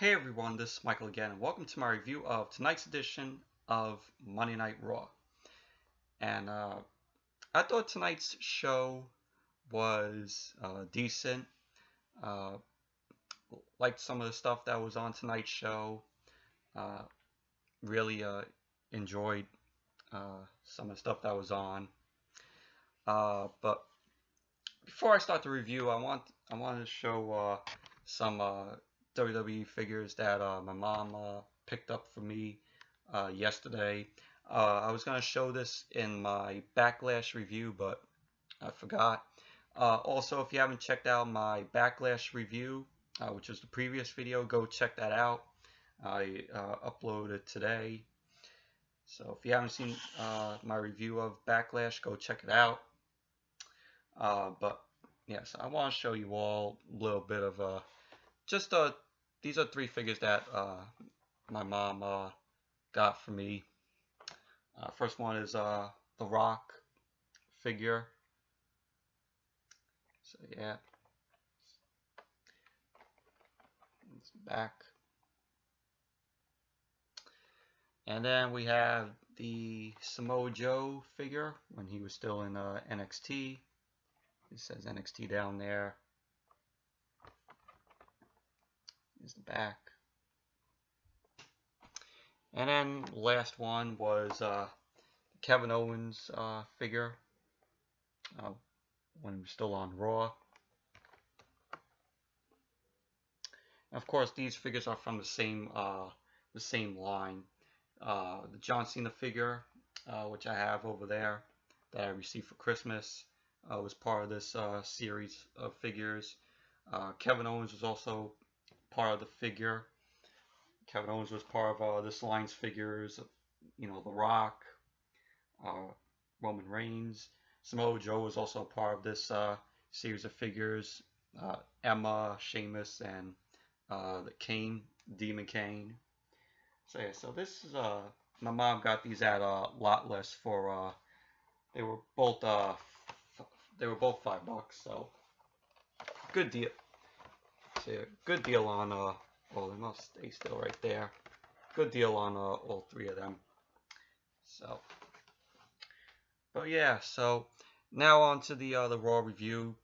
Hey everyone, this is Michael again, and welcome to my review of tonight's edition of Monday Night Raw. And I thought tonight's show was decent. Uh, liked some of the stuff that was on tonight's show. Really enjoyed some of the stuff that was on. But before I start the review, I want to show some WWE figures that my mom picked up for me yesterday. I was going to show this in my Backlash review, but I forgot. Also, if you haven't checked out my Backlash review, which was the previous video, go check that out. I uploaded today. So if you haven't seen my review of Backlash, go check it out. But yes, I want to show you all a little bit of these are three figures that my mom got for me. First one is the Rock figure. So yeah, it's back. And then we have the Samoa Joe figure when he was still in NXT. It says NXT down there. Is the back. And then last one was Kevin Owens figure when he was still on Raw. And of course, these figures are from the same line. The John Cena figure, which I have over there, that I received for Christmas, was part of this series of figures. Kevin Owens was also part of the figure. Kevin Owens was part of this line's figures. You know, The Rock, Roman Reigns. Samoa Joe was also part of this series of figures. Emma, Sheamus, and the Kane, Demon Kane. So yeah, so this is my mom got these at Lotless for they were both $5, so good deal. So yeah, good deal on well, they must stay still right there. Good deal on all three of them. So, but yeah, so now on to the Raw review.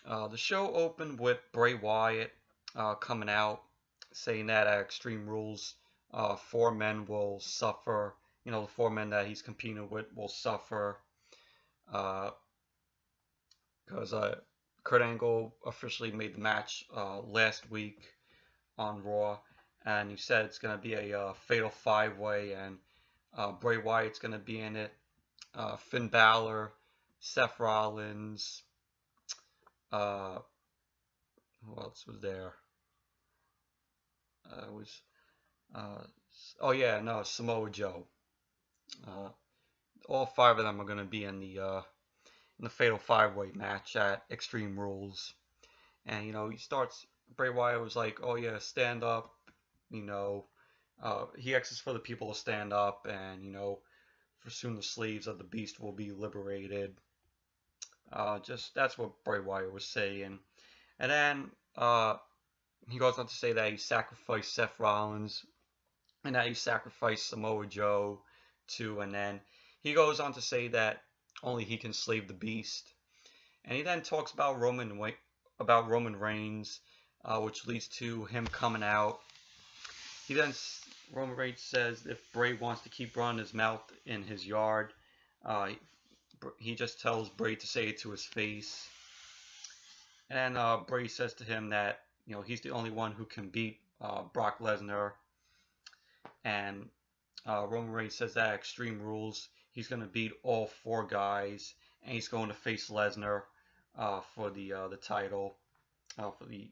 The show opened with Bray Wyatt coming out, saying that at Extreme Rules, 4 men will suffer. You know, the 4 men that he's competing with will suffer. Because Kurt Angle officially made the match last week on Raw, and he said it's going to be a fatal 5-way, and Bray Wyatt's going to be in it. Finn Balor, Seth Rollins, who else was there? Samoa Joe. All 5 of them are going to be in the fatal 5-way match at Extreme Rules. And you know, Bray Wyatt was like, oh yeah, stand up, you know, he asks for the people to stand up, and you know, for soon the slaves of the beast will be liberated. That's what Bray Wyatt was saying. And then he goes on to say that he sacrificed Seth Rollins, and that he sacrificed Samoa Joe too, and then he goes on to say that only he can slay the beast. And he then talks about Roman Reigns, which leads to him coming out. Roman Reigns says if Bray wants to keep running his mouth in his yard, he just tells Bray to say it to his face. And Bray says to him that, you know, he's the only one who can beat Brock Lesnar. And Roman Reigns says that at Extreme Rules, he's going to beat all 4 guys, and he's going to face Lesnar for the title, for the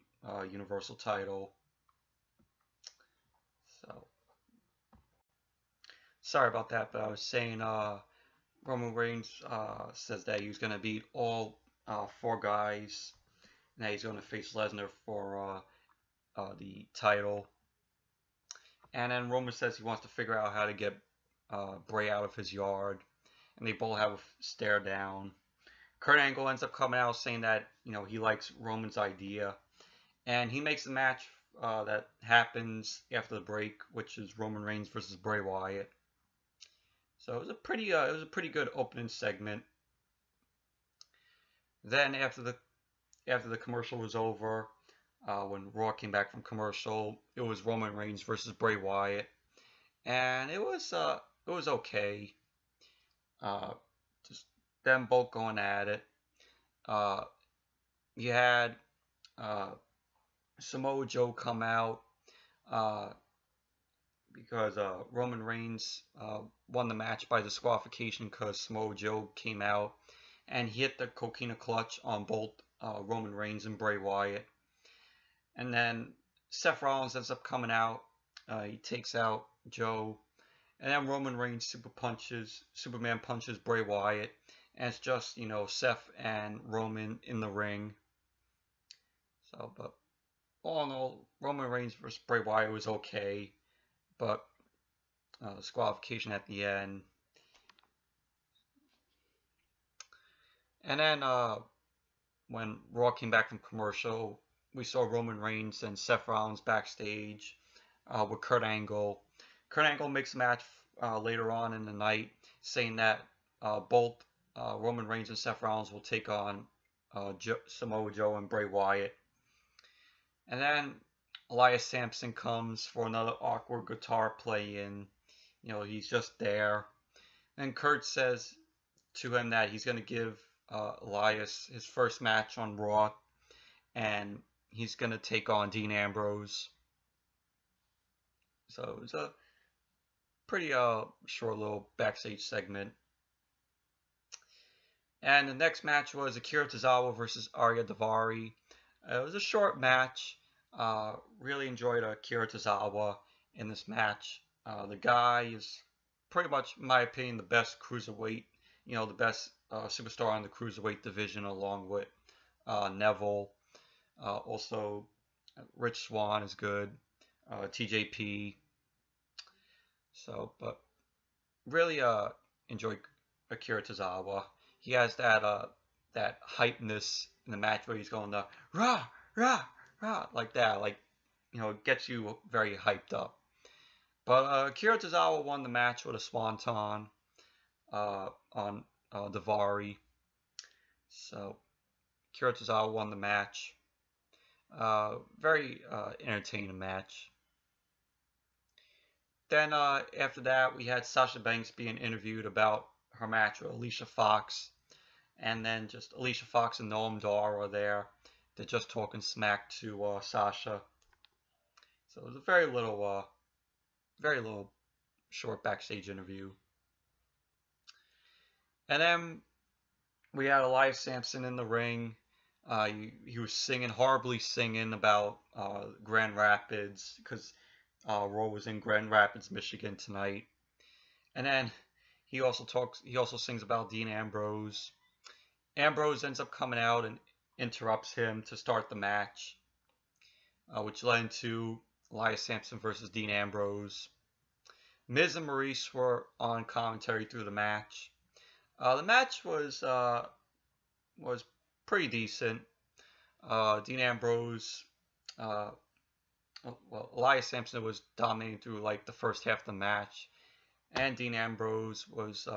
Universal title. So, sorry about that, but I was saying Roman Reigns says that he's going to beat all 4 guys, and that he's going to face Lesnar for the title. And then Roman says he wants to figure out how to get Bray out of his yard, and they both have a stare down. Kurt Angle ends up coming out saying that, you know, he likes Roman's idea, and he makes the match that happens after the break, which is Roman Reigns versus Bray Wyatt. So it was a pretty good opening segment. Then after the commercial was over, when Raw came back from commercial, it was Roman Reigns versus Bray Wyatt, and it was okay. Just them both going at it. You had Samoa Joe come out because Roman Reigns won the match by disqualification because Samoa Joe came out and he hit the Coquina Clutch on both Roman Reigns and Bray Wyatt. And then Seth Rollins ends up coming out. He takes out Joe. And then Roman Reigns Superman punches Bray Wyatt. And it's just, Seth and Roman in the ring. So, but all in all, Roman Reigns versus Bray Wyatt was okay. But disqualification at the end. And then when Raw came back from commercial, we saw Roman Reigns and Seth Rollins backstage with Kurt Angle. Kurt Angle makes a match later on in the night, saying that both Roman Reigns and Seth Rollins will take on Samoa Joe and Bray Wyatt. And then Elias Samson comes for another awkward guitar play-in. He's just there. And Kurt says to him that he's going to give Elias his first match on Raw, and he's going to take on Dean Ambrose. So it was a pretty short little backstage segment. And the next match was Akira Tozawa versus Ariya Daviari. It was a short match. Really enjoyed Akira Tozawa in this match. The guy is pretty much, in my opinion, the best cruiserweight, the best superstar in the cruiserweight division, along with Neville. Also, Rich Swann is good. TJP. So, but really enjoyed Akira Tozawa. He has that hypeness in the match where he's going rah, rah, rah, like that. Like, it gets you very hyped up. But Akira Tozawa won the match with a swanton on Daviari. So, Akira Tozawa won the match. Very entertaining match. Then after that, we had Sasha Banks being interviewed about her match with Alicia Fox. And then just Alicia Fox and Noam Dar are there. They're just talking smack to Sasha. So it was a very little short backstage interview. And then we had Elias Samson in the ring. He was horribly singing about Grand Rapids, because Raw was in Grand Rapids, Michigan tonight. And then he also sings about Dean Ambrose. Ambrose ends up coming out and interrupts him to start the match, which led into Elias Samson versus Dean Ambrose. Miz and Maurice were on commentary through the match. The match was pretty decent. Dean Ambrose, Elias Samson was dominating through like the first half of the match, and Dean Ambrose was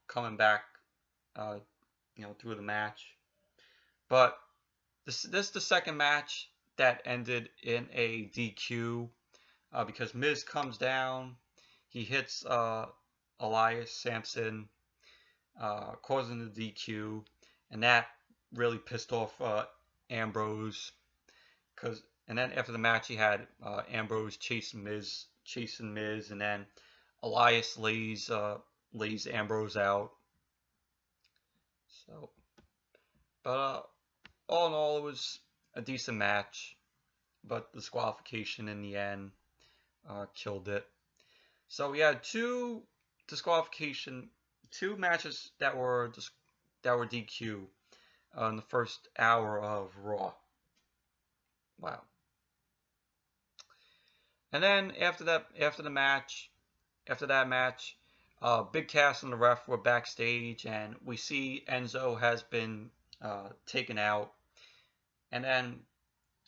coming back, through the match. But this is the second match that ended in a DQ, because Miz comes down, he hits Elias Samson, causing the DQ, and that really pissed off Ambrose. And then after the match, he had Ambrose chasing Miz, and then Elias lays Ambrose out. So, but all in all, it was a decent match, but the disqualification in the end killed it. So we had two matches that were DQ in the first hour of Raw. Wow. And then after that match, Big Cass and the ref were backstage, and we see Enzo has been taken out. And then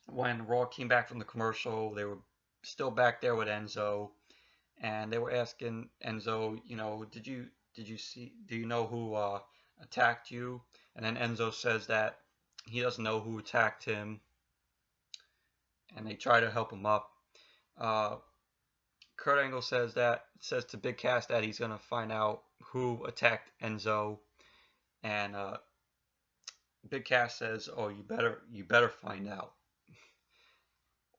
when Raw came back from the commercial, they were still back there with Enzo, and they were asking Enzo, do you know who attacked you? And then Enzo says that he doesn't know who attacked him, and they try to help him up. Uh, Kurt Angle says to Big Cass that he's gonna find out who attacked Enzo, and Big Cass says, "Oh, you better find out,"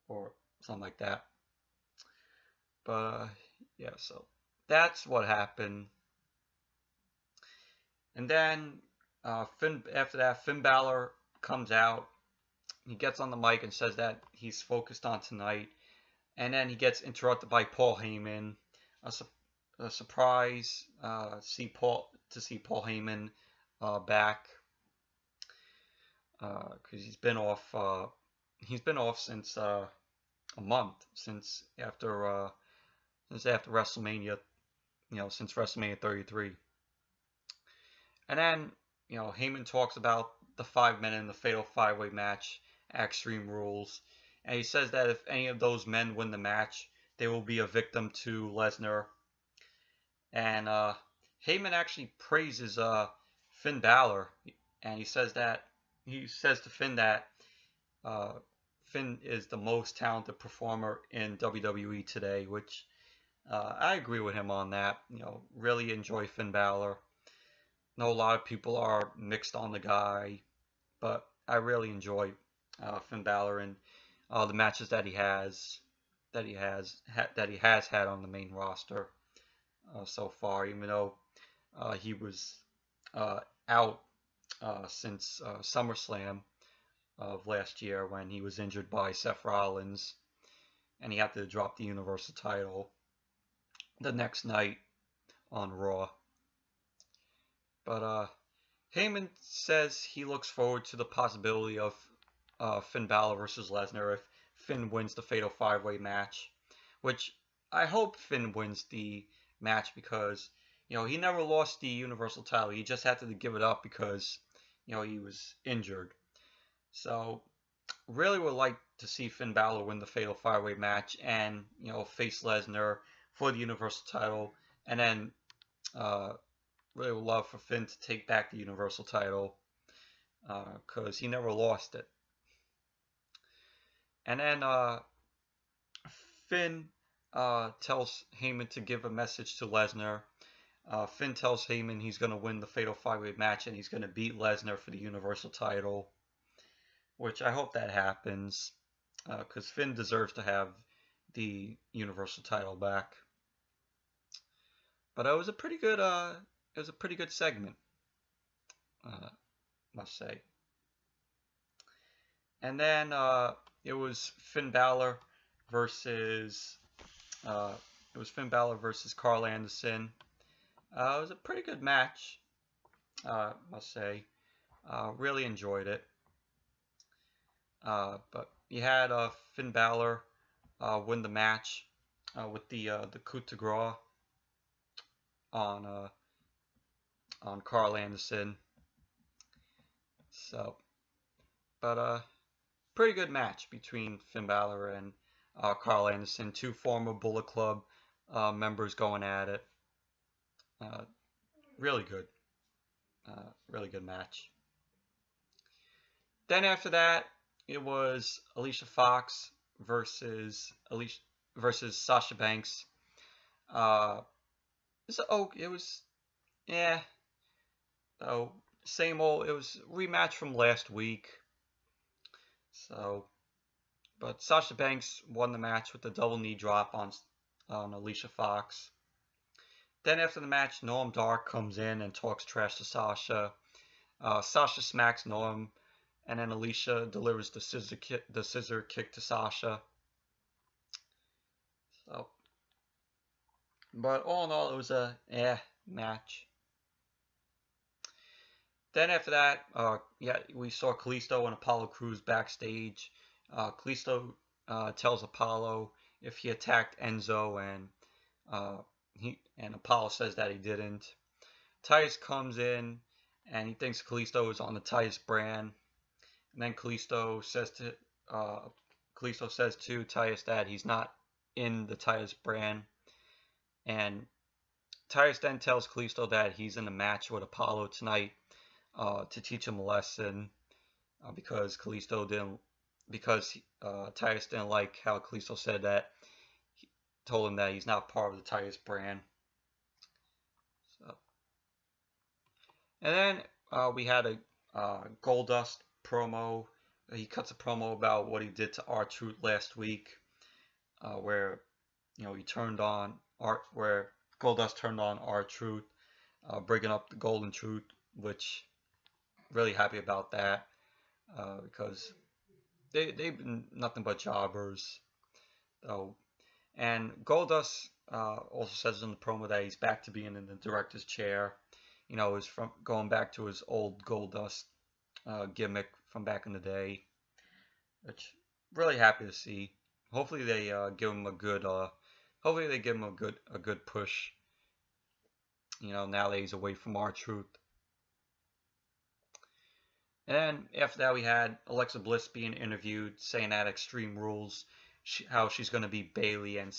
or something like that. But yeah, so that's what happened. And then after that, Finn Balor comes out. He gets on the mic and says that he's focused on tonight. And then he gets interrupted by Paul Heyman. A surprise to see Paul Heyman back, because he's been off. He's been off since a month, since after WrestleMania. Since WrestleMania 33. And then Heyman talks about the 5-minute and the Fatal 5-Way match at Extreme Rules. And he says that if any of those men win the match, they will be a victim to Lesnar. And Heyman actually praises Finn Balor, and he says to Finn that Finn is the most talented performer in WWE today, which I agree with him on that. Really enjoy Finn Balor. I know a lot of people are mixed on the guy, but I really enjoy Finn Balor and the matches that he has had on the main roster so far. Even though he was out since SummerSlam of last year when he was injured by Seth Rollins, and he had to drop the Universal title the next night on Raw. But Heyman says he looks forward to the possibility of Finn Balor versus Lesnar if Finn wins the Fatal 5-Way match, which I hope Finn wins the match, because he never lost the Universal title. He just had to give it up because he was injured. So really would like to see Finn Balor win the Fatal 5-Way match and face Lesnar for the Universal title, and then really would love for Finn to take back the Universal title, because he never lost it. And then Finn tells Heyman to give a message to Lesnar. Finn tells Heyman he's going to win the Fatal 5-Way match and he's going to beat Lesnar for the Universal title, which I hope that happens, because Finn deserves to have the Universal title back. But it was a pretty good segment, must say. And then it was Finn Balor versus Karl Anderson. It was a pretty good match, must say. Really enjoyed it. But you had Finn Balor win the match with the coup de grace on Karl Anderson. So, but pretty good match between Finn Balor and Karl Anderson, two former Bullet Club members going at it. Really good. Really good match. Then after that, it was Alicia Fox versus Sasha Banks. Same old. It was a rematch from last week. So, but Sasha Banks won the match with the double knee drop on Alicia Fox. Then after the match, Noam Dar comes in and talks trash to Sasha. Sasha smacks Noam, and then Alicia delivers the scissor kick to Sasha. So, but all in all, it was a match. Then after that, we saw Kalisto and Apollo Crews backstage. Kalisto tells Apollo if he attacked Enzo, and Apollo says that he didn't. Titus comes in and he thinks Kalisto is on the Titus brand. And then Kalisto says to Kalisto says to Titus that he's not in the Titus brand, and Titus then tells Kalisto that he's in a match with Apollo tonight to teach him a lesson because Titus didn't like how Kalisto said that. He told him that he's not part of the Titus brand. So, and then we had a Goldust promo. He cuts a promo about what he did to R-Truth last week, where he turned on where Goldust turned on R-Truth, bringing up the Golden Truth, which really happy about that because they've been nothing but jobbers. And Goldust also says in the promo that he's back to being in the director's chair. Is from going back to his old Goldust gimmick from back in the day, which really happy to see. Hopefully they give him a good a good push. Now that he's away from R-Truth. And then after that we had Alexa Bliss being interviewed, saying at Extreme Rules how she's going to be Bayley, and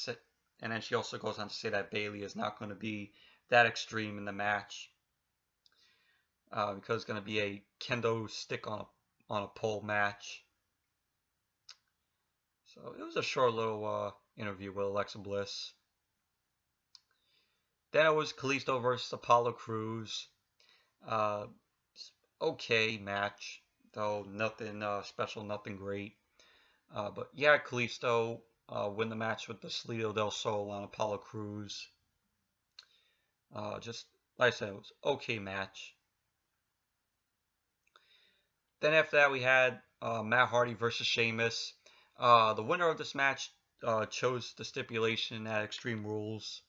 then she also goes on to say that Bayley is not going to be that extreme in the match. Because it's going to be a kendo stick on a pole match. So it was a short little interview with Alexa Bliss. Then it was Kalisto versus Apollo Crews. Okay match, though nothing special, nothing great. But yeah, Kalisto win the match with the Slido del Sol on Apollo Crews. Just like I said, it was okay match. Then after that we had Matt Hardy versus Sheamus. The winner of this match chose the stipulation at Extreme Rules.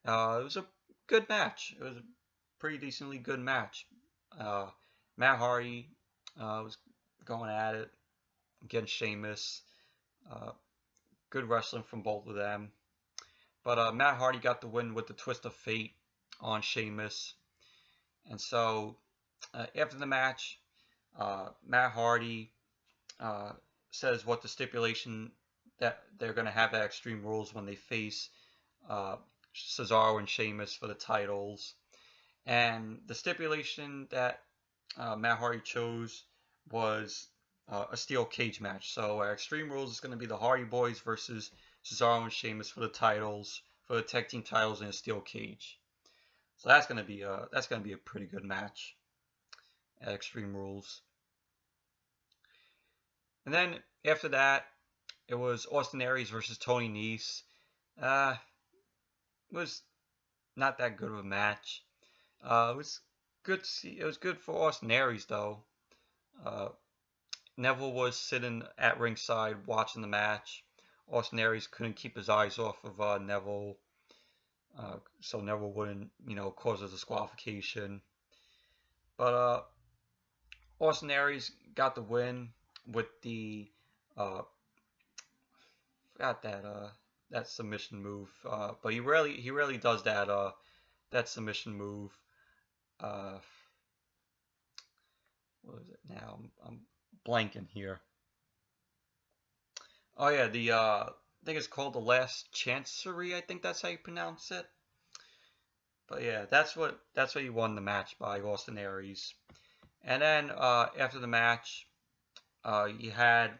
It was a good match. It was a pretty decently good match. Matt Hardy was going at it against Sheamus. Good wrestling from both of them. But Matt Hardy got the win with the twist of fate on Sheamus. And so after the match, Matt Hardy says what the stipulation that they're going to have at Extreme Rules when they face Cesaro and Sheamus for the titles. And the stipulation that Matt Hardy chose was a steel cage match. So at Extreme Rules is going to be the Hardy Boys versus Cesaro and Sheamus for the titles, for the tag team titles in a steel cage. So that's going to be a pretty good match at Extreme Rules. And then after that, it was Austin Aries versus Tony Nese. It was not that good of a match. It was good to see. It was good for Austin Aries though. Neville was sitting at ringside watching the match. Austin Aries couldn't keep his eyes off of Neville, so Neville wouldn't, cause a disqualification. But Austin Aries got the win with the forgot that submission move. But he really does that submission move. What is it now? I'm blanking here. Oh yeah, I think it's called the Last Chancery. I think that's how you pronounce it. But yeah, that's what he won the match by, Austin Aries. And then after the match, you had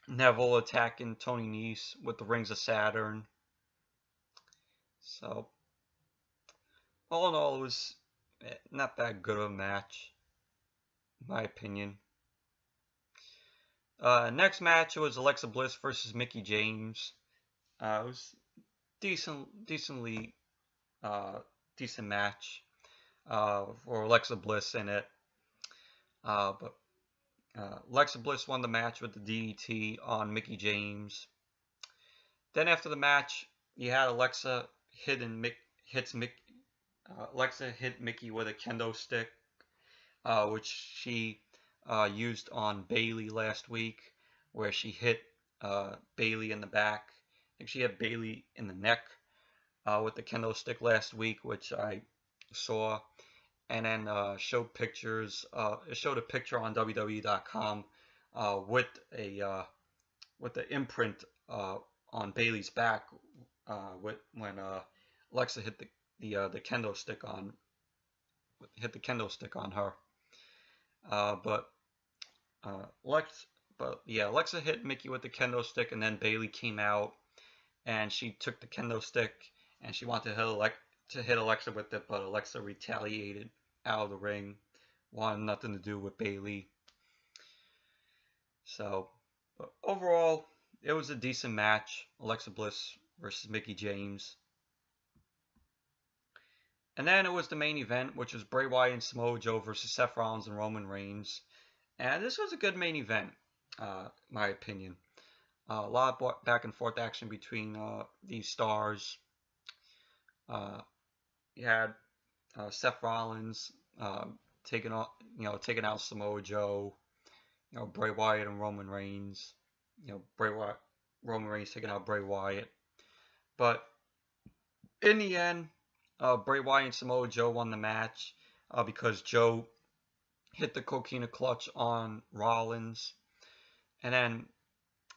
Neville attacking Tony Nese with the Rings of Saturn. So all in all, it was not that good of a match, in my opinion. Next match was Alexa Bliss versus Mickie James. It was decent match for Alexa Bliss in it. But Alexa Bliss won the match with the DDT on Mickie James. Then after the match, you had Alexa hit Mickie with a kendo stick, which she used on Bayley last week, where she hit Bayley in the back. I think she hit Bayley in the neck with the kendo stick last week, which I saw. And then showed pictures. It showed a picture on WWE.com with the imprint on Bayley's back when Alexa hit the kendo stick on her. Alexa hit Mickie with the kendo stick, and then Bayley came out and she took the kendo stick and she wanted to hit Alexa with it, but Alexa retaliated out of the ring, wanted nothing to do with Bayley. So, but overall, it was a decent match. Alexa Bliss versus Mickie James. And then it was the main event, which was Bray Wyatt and Samoa Joe versus Seth Rollins and Roman Reigns. And this was a good main event, my opinion. A lot of back and forth action between these stars. You had Seth Rollins taking out Samoa Joe. Bray Wyatt and Roman Reigns. Roman Reigns taking out Bray Wyatt. But in the end, Bray Wyatt and Samoa Joe won the match because Joe hit the coquina clutch on Rollins. And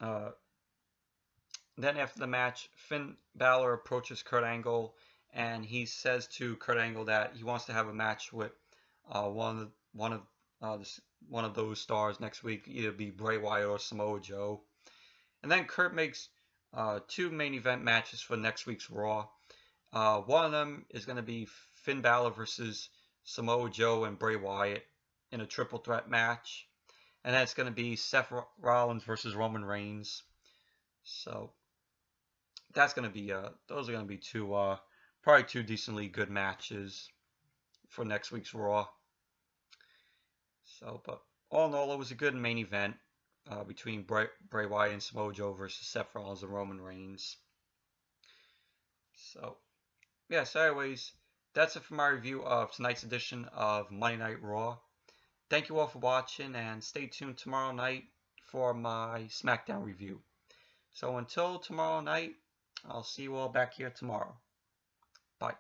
then after the match, Finn Balor approaches Kurt Angle, and he says to Kurt Angle that he wants to have a match with one of those stars next week, either be Bray Wyatt or Samoa Joe. And then Kurt makes 2 main event matches for next week's Raw. One of them is going to be Finn Balor versus Samoa Joe and Bray Wyatt in a triple threat match. And then it's going to be Seth Rollins versus Roman Reigns. So that's going to be those are going to be probably 2 decently good matches for next week's Raw. So, but all in all, it was a good main event between Bray Wyatt and Samoa Joe versus Seth Rollins and Roman Reigns. So, yeah, so anyways, that's it for my review of tonight's edition of Monday Night Raw. Thank you all for watching, and stay tuned tomorrow night for my SmackDown review. So until tomorrow night, I'll see you all back here tomorrow. Bye.